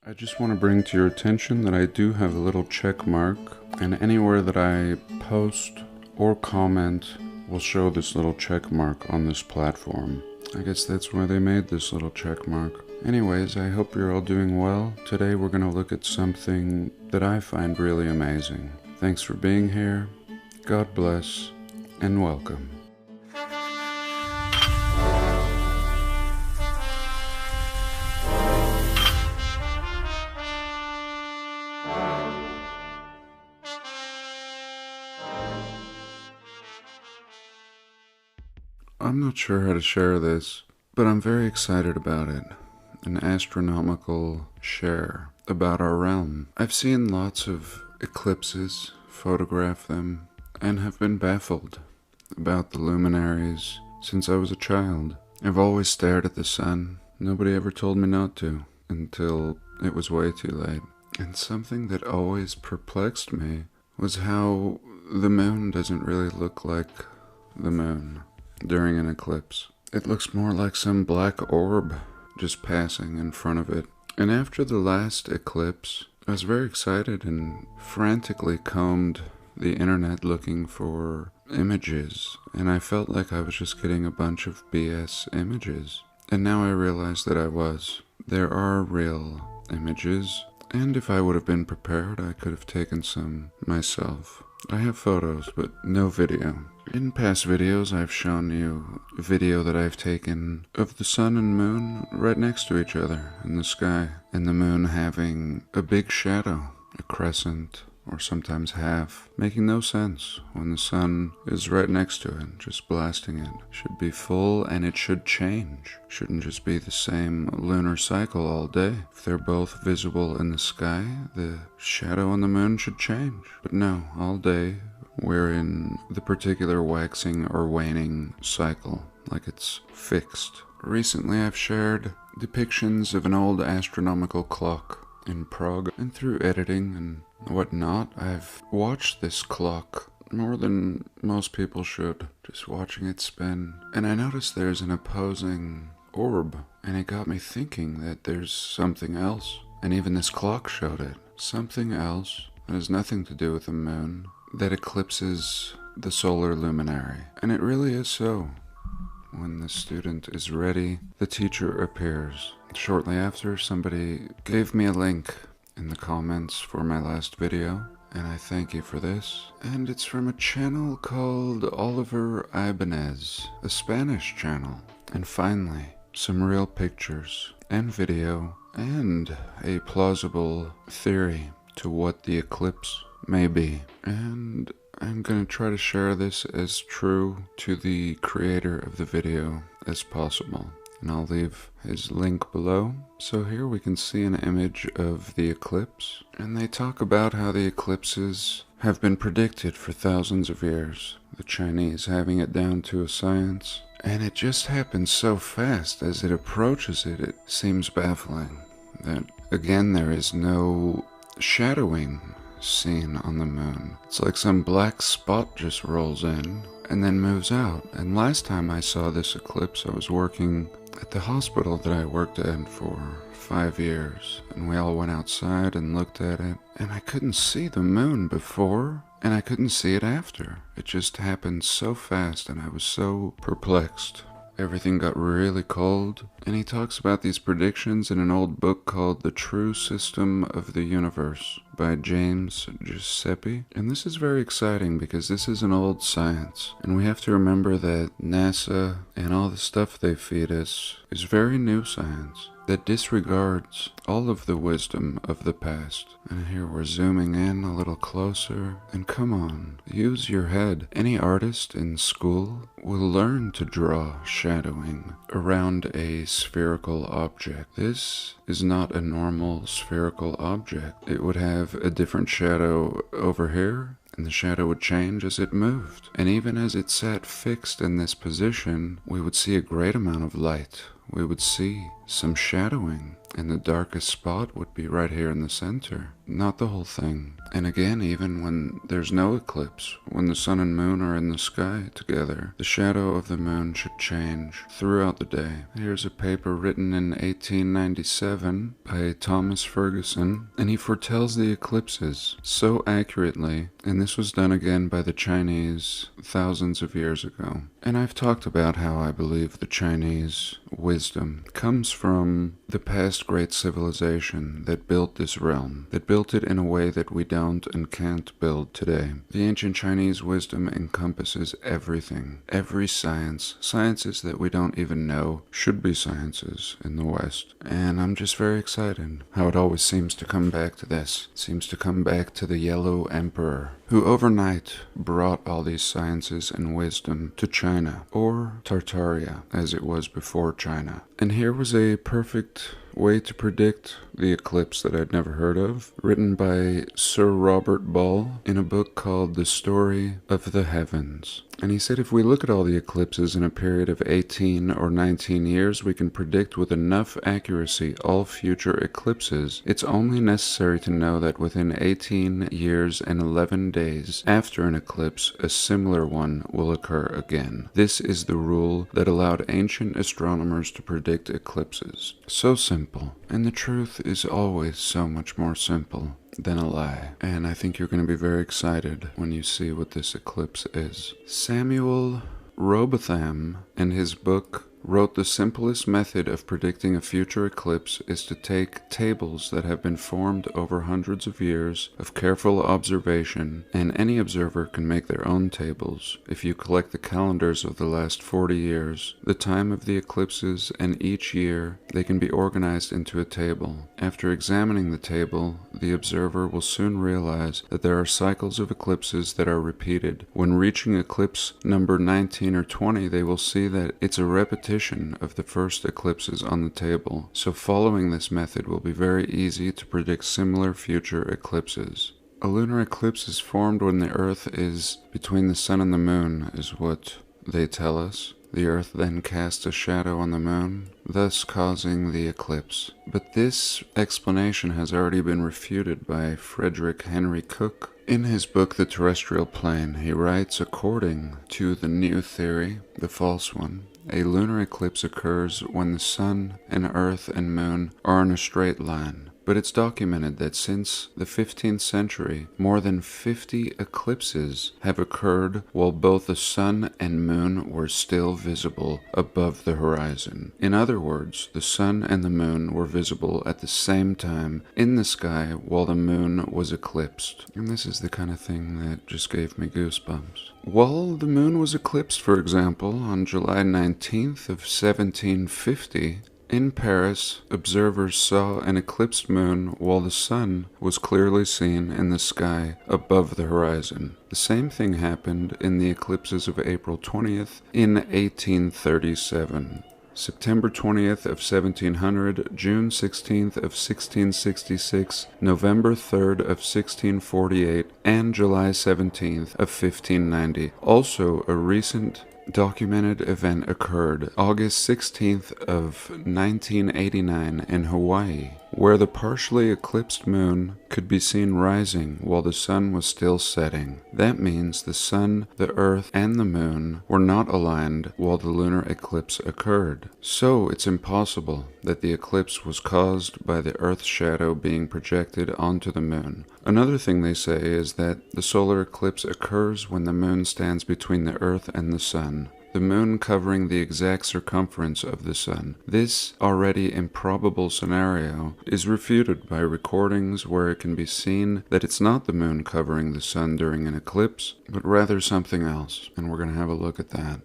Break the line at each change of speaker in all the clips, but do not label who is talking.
I just want to bring to your attention that I do have a little check mark, and anywhere that I post or comment will show this little check mark on this platform. I guess that's why they made this little check mark. Anyways, I hope you're all doing well. Today we're going to look at something that I find really amazing. Thanks for being here. God bless, and welcome. I'm not sure how to share this, but I'm very excited about it. An astronomical share about our realm. I've seen lots of eclipses, photographed them, and have been baffled about the luminaries since I was a child. I've always stared at the sun. Nobody ever told me not to, until it was way too late. And something that always perplexed me was how the moon doesn't really look like the moon during an eclipse. It looks more like some black orb just passing in front of it. And after the last eclipse, I was very excited and frantically combed the internet looking for images, and I felt like I was just getting a bunch of BS images. And now I realize that I was. There are real images, and if I would have been prepared, I could have taken some myself. I have photos, but no video. In past videos, I've shown you a video that I've taken of the sun and moon right next to each other in the sky, and the moon having a big shadow, a crescent, or sometimes half, making no sense when the sun is right next to it, just blasting it. Should be full and it should change. Shouldn't just be the same lunar cycle all day. If they're both visible in the sky, the shadow on the moon should change. But no, all day we're in the particular waxing or waning cycle, like it's fixed. Recently I've shared depictions of an old astronomical clock in Prague, and through editing and whatnot, I've watched this clock more than most people should, just watching it spin. And I noticed there's an opposing orb, and it got me thinking that there's something else. And even this clock showed it. Something else that has nothing to do with the moon, that eclipses the solar luminary. And it really is so. When the student is ready, the teacher appears. Shortly after, somebody gave me a link in the comments for my last video, and I thank you for this. And it's from a channel called Oliver Ibanez, a Spanish channel. And finally, some real pictures and video and a plausible theory to what the eclipse may be. And I'm going to try to share this as true to the creator of the video as possible. And I'll leave his link below. So here we can see an image of the eclipse. And they talk about how the eclipses have been predicted for thousands of years. The Chinese having it down to a science. And it just happens so fast. As it approaches it, it seems baffling. That, again, there is no shadowing seen on the moon. It's like some black spot just rolls in and then moves out. And last time I saw this eclipse, I was working at the hospital that I worked at for 5 years, and we all went outside and looked at it, and I couldn't see the moon before and I couldn't see it after. It just happened so fast and I was so perplexed. Everything got really cold, and he talks about these predictions in an old book called The True System of the Universe by James Giuseppe. And this is very exciting because this is an old science, and we have to remember that NASA and all the stuff they feed us is very new science that disregards all of the wisdom of the past. And here we're zooming in a little closer, and come on, use your head. Any artist in school will learn to draw shadowing around a spherical object. This is not a normal spherical object. It would have a different shadow over here, and the shadow would change as it moved. And even as it sat fixed in this position, we would see a great amount of light. We would see some shadowing. And the darkest spot would be right here in the center, not the whole thing. And again, even when there's no eclipse, when the sun and moon are in the sky together, the shadow of the moon should change throughout the day. Here's a paper written in 1897 by Thomas Ferguson, and he foretells the eclipses so accurately, and this was done again by the Chinese thousands of years ago. And I've talked about how I believe the Chinese wisdom comes from the past great civilization that built this realm, that built it in a way that we don't and can't build today. The ancient Chinese wisdom encompasses everything, every science, sciences that we don't even know should be sciences in the West. And I'm just very excited how it always seems to come back to this. It seems to come back to the Yellow Emperor, who overnight brought all these sciences and wisdom to China, or Tartaria, as it was before China. And here was a perfect way to predict the eclipse that I'd never heard of, written by Sir Robert Ball in a book called The Story of the Heavens. And he said if we look at all the eclipses in a period of 18 or 19 years, we can predict with enough accuracy all future eclipses. It's only necessary to know that within 18 years and 11 days after an eclipse, a similar one will occur again. This is the rule that allowed ancient astronomers to predict eclipses. So simple. And the truth is always so much more simple than a lie. And I think you're going to be very excited when you see what this eclipse is. Samuel Robotham, in his book, wrote the simplest method of predicting a future eclipse is to take tables that have been formed over hundreds of years of careful observation, and any observer can make their own tables. If you collect the calendars of the last 40 years, the time of the eclipses, and each year, they can be organized into a table. After examining the table, the observer will soon realize that there are cycles of eclipses that are repeated. When reaching eclipse number 19 or 20, they will see that it's a repetition of the first eclipses on the table, so following this method will be very easy to predict similar future eclipses. A lunar eclipse is formed when the Earth is between the Sun and the Moon, is what they tell us. The Earth then casts a shadow on the Moon, thus causing the eclipse. But this explanation has already been refuted by Frederick Henry Cook. In his book, The Terrestrial Plane, he writes, according to the new theory, the false one, a lunar eclipse occurs when the Sun and Earth and Moon are in a straight line. But it's documented that since the 15th century, more than 50 eclipses have occurred while both the Sun and Moon were still visible above the horizon. In other words, the Sun and the Moon were visible at the same time in the sky while the Moon was eclipsed. And this is the kind of thing that just gave me goosebumps. While the Moon was eclipsed, for example, on July 19th of 1750, in Paris, observers saw an eclipsed moon while the sun was clearly seen in the sky above the horizon. The same thing happened in the eclipses of April 20th in 1837. September 20th of 1700, June 16th of 1666, November 3rd of 1648, and July 17th of 1590. Also, a recent documented event occurred August 16th of 1989 in Hawaii, where the partially eclipsed moon could be seen rising while the sun was still setting. That means the sun, the earth, and the moon were not aligned while the lunar eclipse occurred. So it's impossible that the eclipse was caused by the earth's shadow being projected onto the moon. Another thing they say is that the solar eclipse occurs when the moon stands between the earth and the sun, the moon covering the exact circumference of the sun. This already improbable scenario is refuted by recordings where it can be seen that it's not the moon covering the sun during an eclipse, but rather something else, and we're going to have a look at that.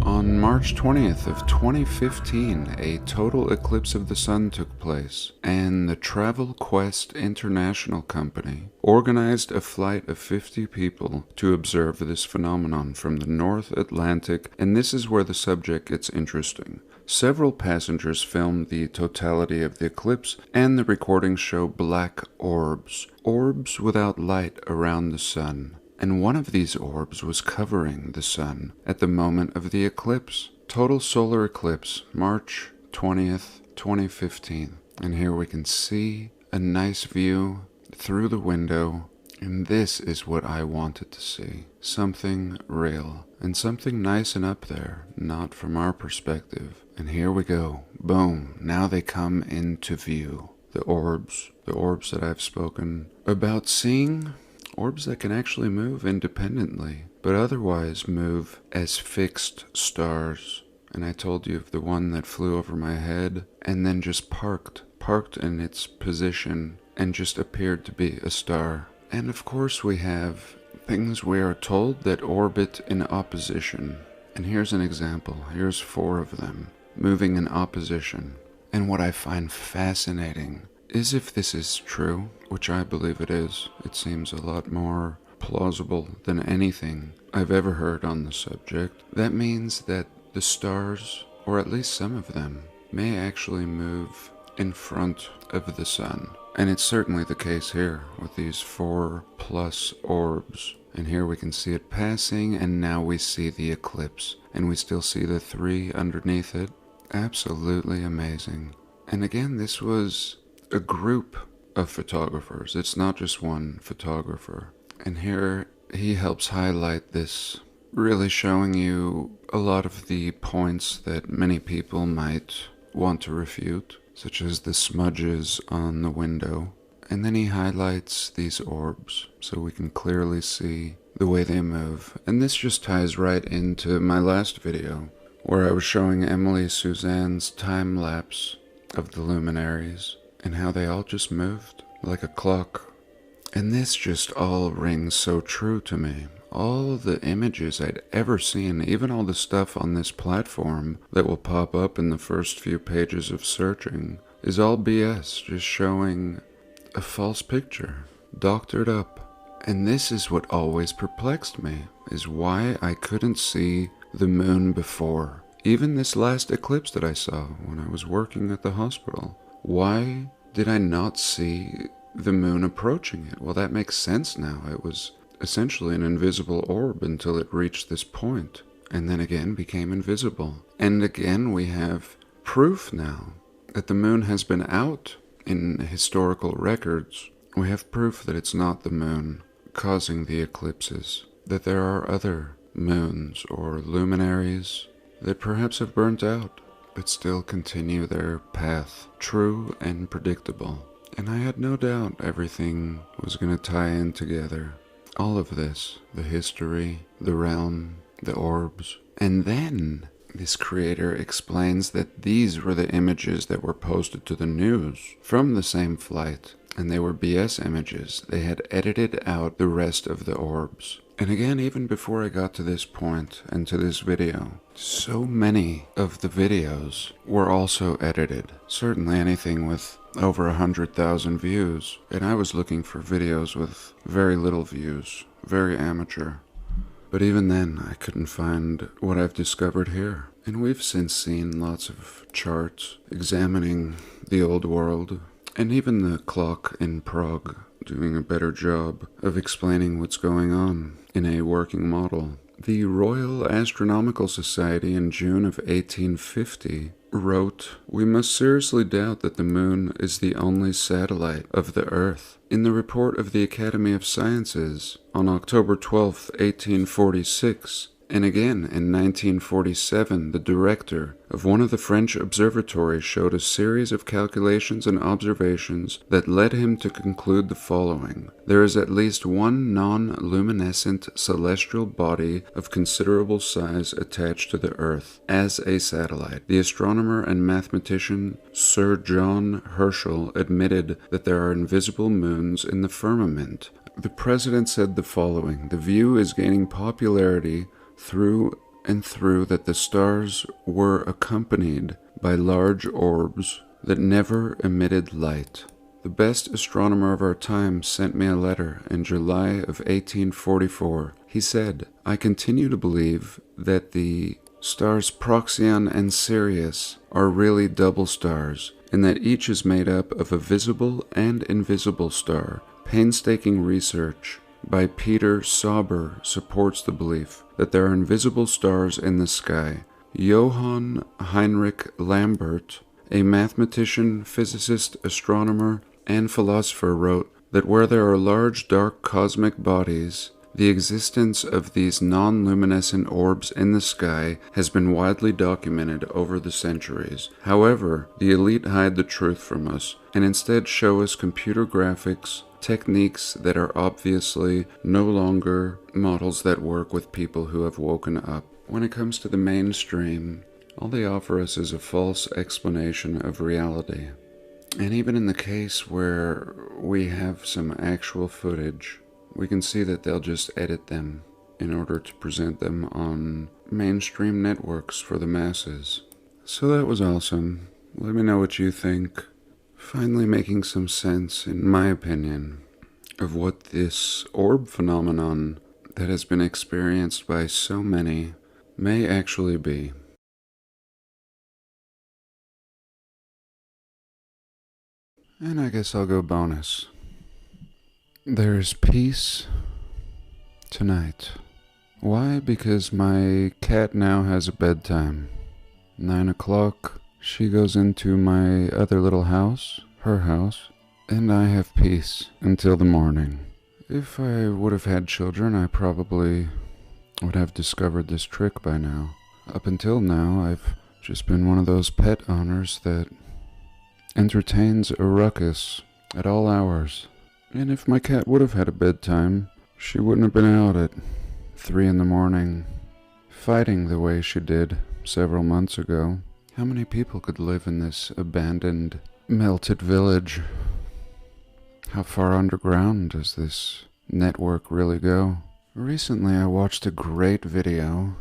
On March 20th of 2015, a total eclipse of the sun took place, and the Travel Quest International Company organized a flight of 50 people to observe this phenomenon from the North Atlantic, and this is where the subject gets interesting. Several passengers filmed the totality of the eclipse, and the recordings show black orbs, orbs without light around the sun. And one of these orbs was covering the sun at the moment of the eclipse. Total solar eclipse, March 20th 2015. And here we can see a nice view through the window. And this is what I wanted to see. Something real. And something nice and up there, not from our perspective. And here we go. Boom. Now they come into view. The orbs that I've spoken about seeing. Orbs that can actually move independently, but otherwise move as fixed stars. And I told you of the one that flew over my head and then just parked in its position and just appeared to be a star. And of course we have things we are told that orbit in opposition. And here's an example. Here's 4 of them moving in opposition. And what I find fascinating is, if this is true, which I believe it is, it seems a lot more plausible than anything I've ever heard on the subject. That means that the stars, or at least some of them, may actually move in front of the sun. And it's certainly the case here with these 4+ orbs. And here we can see it passing, and now we see the eclipse. And we still see the 3 underneath it. Absolutely amazing. And again, this was a group of photographers. It's not just one photographer. And here he helps highlight this, really showing you a lot of the points that many people might want to refute, such as the smudges on the window. And then he highlights these orbs so we can clearly see the way they move. And this just ties right into my last video, where I was showing Emily Suzanne's time lapse of the luminaries and how they all just moved like a clock. And this just all rings so true to me. All the images I'd ever seen, even all the stuff on this platform that will pop up in the first few pages of searching, is all BS, just showing a false picture, doctored up. And this is what always perplexed me, is why I couldn't see the moon before. Even this last eclipse that I saw when I was working at the hospital. Why did I not see the moon approaching it? Well, that makes sense now. It was essentially an invisible orb until it reached this point, and then again became invisible. And again we have proof now that the moon has been out in historical records. We have proof that it's not the moon causing the eclipses, that there are other moons or luminaries that perhaps have burnt out, but still continue their path, true and predictable. And I had no doubt everything was going to tie in together. All of this, the history, the realm, the orbs. And then this creator explains that these were the images that were posted to the news from the same flight. And they were BS images. They had edited out the rest of the orbs. And again, even before I got to this point and to this video, so many of the videos were also edited. Certainly anything with over 100,000 views. And I was looking for videos with very little views, very amateur. But even then, I couldn't find what I've discovered here. And we've since seen lots of charts examining the old world, and even the clock in Prague doing a better job of explaining what's going on in a working model. The Royal Astronomical Society in June of 1850 wrote, "We must seriously doubt that the moon is the only satellite of the Earth." In the report of the Academy of Sciences on October 12, 1846, and again in 1947, the director of one of the French observatories showed a series of calculations and observations that led him to conclude the following. There is at least one non-luminescent celestial body of considerable size attached to the Earth as a satellite. The astronomer and mathematician Sir John Herschel admitted that there are invisible moons in the firmament. The president said the following: "The view is gaining popularity through and through that the stars were accompanied by large orbs that never emitted light. The best astronomer of our time sent me a letter in July of 1844. He said, 'I continue to believe that the stars Procyon and Sirius are really double stars, and that each is made up of a visible and invisible star. Painstaking research by Peter Sauber supports the belief that there are invisible stars in the sky. Johann Heinrich Lambert, a mathematician, physicist, astronomer, and philosopher, wrote that where there are large dark cosmic bodies, the existence of these non-luminescent orbs in the sky has been widely documented over the centuries. However, the elite hide the truth from us and instead show us computer graphics, techniques that are obviously no longer models that work with people who have woken up. When it comes to the mainstream, all they offer us is a false explanation of reality. And even in the case where we have some actual footage, we can see that they'll just edit them in order to present them on mainstream networks for the masses. So that was awesome. Let me know what you think. Finally making some sense, in my opinion, of what this orb phenomenon that has been experienced by so many may actually be. And I guess I'll go bonus. There's peace tonight. Why? Because my cat now has a bedtime. 9 o'clock, she goes into my other little house, her house, and I have peace until the morning. If I would have had children, I probably would have discovered this trick by now. Up until now, I've just been one of those pet owners that entertains a ruckus at all hours. And if my cat would have had a bedtime, she wouldn't have been out at 3 in the morning, fighting the way she did several months ago. How many people could live in this abandoned, melted village? How far underground does this network really go? Recently I watched a great video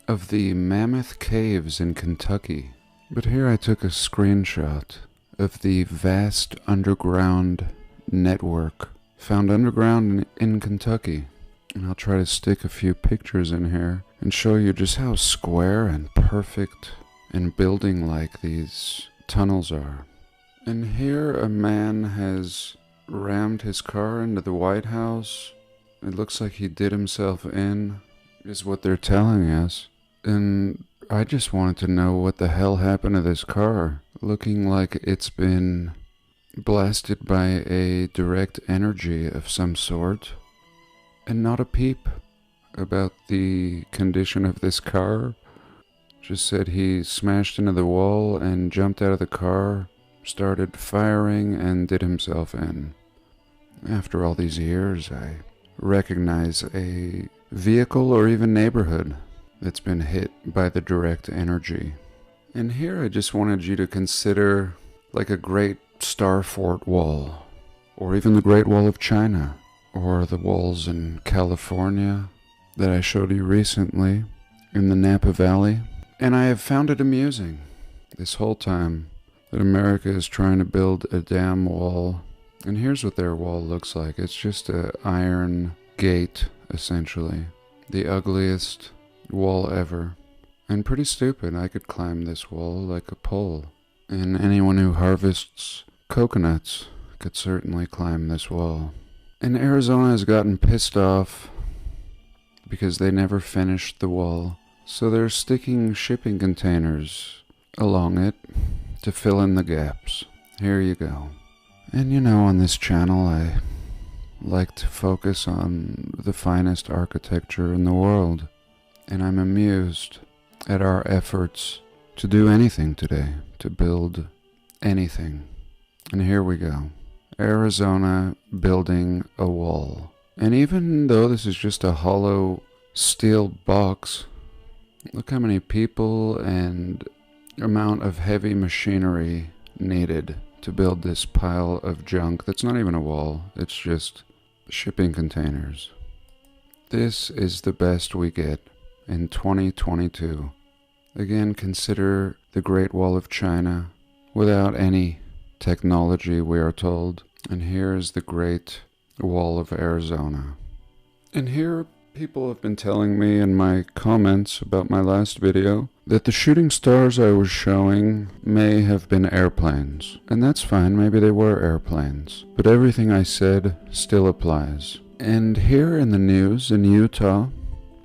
of the Mammoth Caves in Kentucky. But here I took a screenshot of the vast underground network found underground in Kentucky. And I'll try to stick a few pictures in here and show you just how square and perfect and building-like these tunnels are. And here a man has rammed his car into the White House. It looks like he did himself in, is what they're telling us. And I just wanted to know what the hell happened to this car. Looking like it's been blasted by a direct energy of some sort. And not a peep about the condition of this car. Just said he smashed into the wall and jumped out of the car, started firing, and did himself in. After all these years, I recognize a vehicle or even neighborhood that's been hit by the direct energy. And here I just wanted you to consider like a great Star Fort wall, or even the Great Wall of China, or the walls in California that I showed you recently in the Napa Valley. And I have found it amusing this whole time that America is trying to build a damn wall. And here's what their wall looks like. It's just an iron gate, essentially. The ugliest wall ever. And pretty stupid. I could climb this wall like a pole. And anyone who harvests coconuts could certainly climb this wall. And Arizona has gotten pissed off because they never finished the wall. So they're sticking shipping containers along it to fill in the gaps. Here you go. And you know, on this channel I like to focus on the finest architecture in the world. And I'm amused at our efforts to do anything today, to build anything. And here we go. Arizona building a wall. And even though this is just a hollow steel box, look how many people and amount of heavy machinery needed to build this pile of junk that's not even a wall, it's just shipping containers. This is the best we get in 2022. Again, consider the Great Wall of China without any technology, we are told. And here is the Great Wall of Arizona. And here people have been telling me in my comments about my last video that the shooting stars I was showing may have been airplanes. And that's fine, maybe they were airplanes. But everything I said still applies. And here in the news in Utah,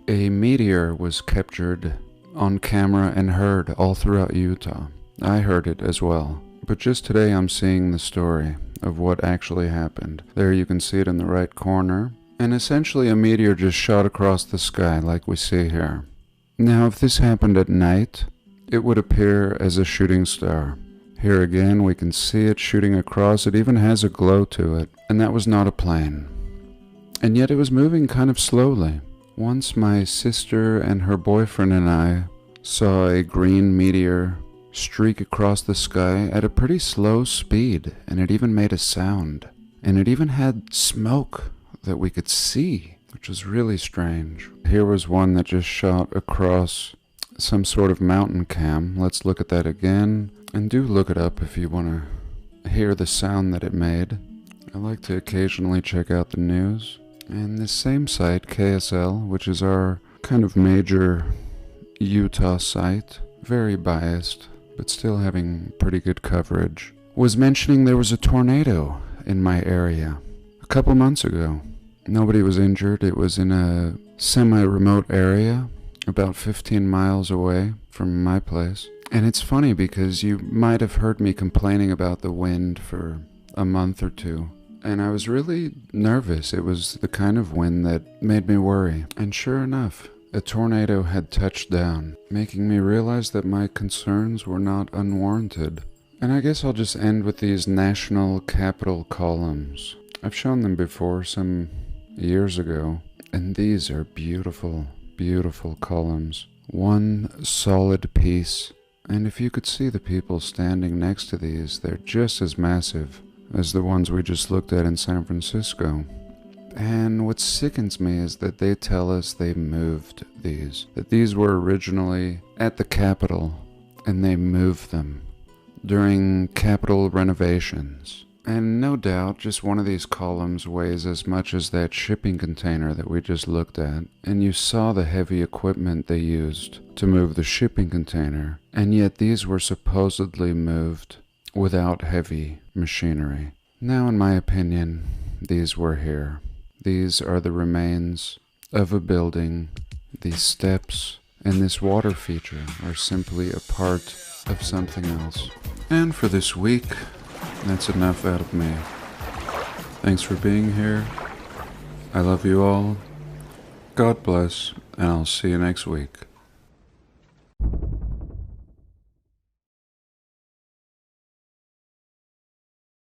a meteor was captured on camera and heard all throughout Utah. I heard it as well. But just today I'm seeing the story of what actually happened. There you can see it in the right corner. And essentially a meteor just shot across the sky like we see here. Now if this happened at night, it would appear as a shooting star. Here again we can see it shooting across. It even has a glow to it. And that was not a plane. And yet it was moving kind of slowly. Once my sister and her boyfriend and I saw a green meteor streak across the sky at a pretty slow speed, and it even made a sound. And it even had smoke that we could see, which was really strange. Here was one that just shot across some sort of mountain cam. Let's look at that again, and do look it up if you want to hear the sound that it made. I like to occasionally check out the news. And this same site, KSL, which is our kind of major Utah site, very biased, but still having pretty good coverage, was mentioning there was a tornado in my area a couple months ago. Nobody was injured. It was in a semi-remote area about 15 miles away from my place. And it's funny because you might have heard me complaining about the wind for a month or two. And I was really nervous. It was the kind of wind that made me worry. And sure enough, a tornado had touched down, making me realize that my concerns were not unwarranted. And I guess I'll just end with these national capital columns. I've shown them before some years ago, and these are beautiful, beautiful columns. One solid piece. And if you could see the people standing next to these, they're just as massive as the ones we just looked at in San Francisco. And what sickens me is that they tell us they moved these. That these were originally at the Capitol, and they moved them during Capitol renovations. And no doubt, just one of these columns weighs as much as that shipping container that we just looked at. And you saw the heavy equipment they used to move the shipping container. And yet these were supposedly moved without heavy machinery. Now, in my opinion, these were here. These are the remains of a building. These steps and this water feature are simply a part of something else. And for this week, that's enough out of me. Thanks for being here. I love you all. God bless, and I'll see you next week.